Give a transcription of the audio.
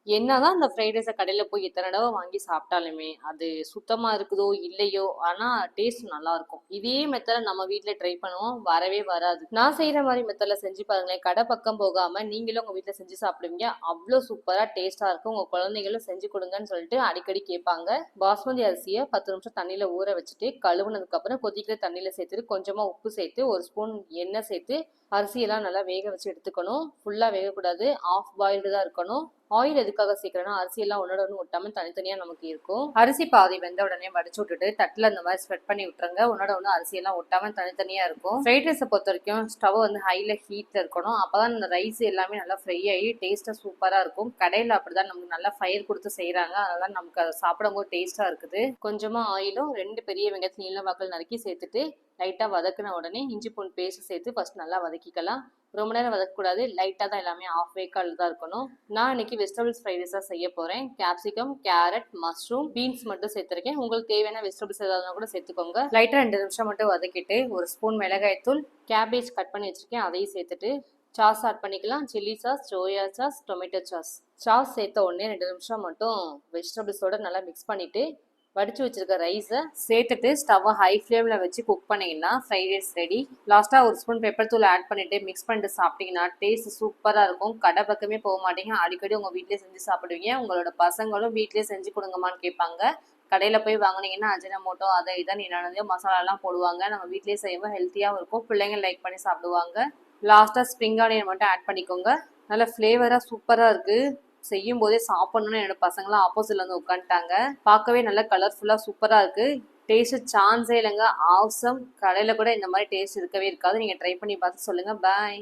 என்னதான் அந்த ஃப்ரைட் ரைஸை கடையில் போய் எத்தனை தடவை வாங்கி சாப்பிட்டாலுமே அது சுத்தமாக இருக்குதோ இல்லையோ, ஆனால் டேஸ்ட் நல்லா இருக்கும். இதே மெத்தடை நம்ம வீட்டில் ட்ரை பண்ணுவோம், வரவே வராது. நான் செய்கிற மாதிரி மெத்தடில் செஞ்சு பாருங்களேன். கடை பக்கம் போகாமல் நீங்களும் உங்கள் வீட்டில் செஞ்சு சாப்பிடுவீங்க. அவ்வளோ சூப்பராக டேஸ்ட்டாக இருக்கும். உங்கள் குழந்தைங்களும் செஞ்சு கொடுங்கன்னு சொல்லிட்டு அடிக்கடி கேட்பாங்க. பாஸ்மதி அரிசியை 10 நிமிஷம் தண்ணியில் ஊற வச்சுட்டு கழுவுனதுக்கப்புறம் கொதிக்கிற தண்ணியில் சேர்த்துட்டு கொஞ்சமாக உப்பு சேர்த்து ஒரு ஸ்பூன் எண்ணெய் சேர்த்து அரிசியெல்லாம் நல்லா வேக வச்சு எடுத்துக்கணும். ஃபுல்லாக வேகக்கூடாது, ஆஃப் பாயில்டு தான் இருக்கணும். ஆயில் எதுக்காக சேர்க்குறேன்னா அரிசியெல்லாம் ஒன்னோட ஒன்று ஒட்டாமல் தனித்தனியாக நமக்கு இருக்கும். அரிசி பாதி வெந்த உடனே வடிச்சு விட்டுட்டு தட்டில் இந்த மாதிரி ஸ்ப்ரெட் பண்ணி விட்டுருங்க. ஒன்னோட ஒன்று அரிசியெல்லாம் ஒட்டாமல் தனித்தனியாக இருக்கும். ஃப்ரைட் ரைஸை பொறுத்த வரைக்கும் ஸ்டவ் வந்து ஹையில் ஹீட்டில் இருக்கணும். அப்போ தான் இந்த ரைஸ் எல்லாமே நல்லா ஃப்ரை ஆகி டேஸ்ட்டாக சூப்பராக இருக்கும். கடையில் அப்படி தான் நமக்கு நல்லா ஃபயர் கொடுத்து செய்கிறாங்க. அதெல்லாம் நமக்கு அதை சாப்பிடும்போது டேஸ்ட்டாக இருக்குது. கொஞ்சமாக ஆயிலும் 2 பெரிய வெங்காயத்தை நீள வாக்கில் நறுக்கி சேர்த்துட்டு லைட்டாக வதக்கின உடனே இஞ்சி பூண்டு பேஸ்ட் சேர்த்து ஃபஸ்ட் நல்லா வதக்கிக்கலாம். ரொம்ப நேரம் வதக்கக்கூடாது, லைட்டாக தான் எல்லாமே ஆஃப் வேக்கால் தான் இருக்கணும். நான் இன்னைக்கு வெஜிடபிள்ஸ் ஃப்ரைட் ரைஸாக செய்ய போகிறேன். கேப்சிகம், கேரட், மஷ்ரூம், பீன்ஸ் மட்டும் சேர்த்துருக்கேன். உங்களுக்கு தேவையான வெஜிடபிள்ஸ் ஏதாவது கூட சேர்த்துக்கோங்க. லைட்டாக 2 நிமிஷம் மட்டும் வதக்கிட்டு ஒரு ஸ்பூன் மிளகாய்த்தூள், கேபேஜ் கட் பண்ணி வச்சுருக்கேன், அதையும் சேர்த்துட்டு சாஸ் ஆட் பண்ணிக்கலாம். Chilli sauce, soya sauce, tomato sauce. Sauce சேர்த்த உடனே 2 நிமிஷம் மட்டும் வெஜிடபிள்ஸோட நல்லா மிக்ஸ் பண்ணிவிட்டு வடிச்சு வச்சிருக்க ரைஸை சேர்த்துட்டு ஸ்டவ்வை ஹை ஃப்ளேமில் வச்சு குக் பண்ணிங்கன்னா ஃப்ரைட் ரைஸ் ரெடி. லாஸ்ட்டாக ஒரு ஸ்பூன் பெப்பர் தூள் ஆட் பண்ணிவிட்டு மிக்ஸ் பண்ணிட்டு சாப்பிட்டீங்கன்னா டேஸ்ட் சூப்பராக இருக்கும். கடை பக்கமே போக மாட்டீங்க, அடிக்கடி உங்கள் வீட்டிலே செஞ்சு சாப்பிடுவீங்க. உங்களோட பசங்களும் வீட்டிலே செஞ்சு கொடுங்கம்மான்னு கேட்பாங்க. கடையில் போய் வாங்கினீங்கன்னா அஜினமோட்டோ அதை இதான் என்னென்னதையோ மசாலாலாம் போடுவாங்க. நம்ம வீட்டிலே செய்யும்போது ஹெல்த்தியாகவும் இருக்கும், பிள்ளைங்க லைக் பண்ணி சாப்பிடுவாங்க. லாஸ்ட்டாக ஸ்ப்ரிங் ஆனியன் மட்டும் ஆட் பண்ணிக்கோங்க. நல்ல ஃப்ளேவராக சூப்பராக இருக்குது. செய்யும் போதே சாப்பிடணும்னு என்னோட பசங்களாம் ஆப்போசிட்ல வந்து உட்காந்துட்டாங்க. பார்க்கவே நல்லா கலர்ஃபுல்லாக சூப்பராக இருக்கு. டேஸ்ட் சான்ஸே இல்லைங்க, ஆசம். கடையில் கூட இந்த மாதிரி டேஸ்ட் இருக்கவே இருக்காது. நீங்கள் ட்ரை பண்ணி பார்த்து சொல்லுங்கள். பாய்.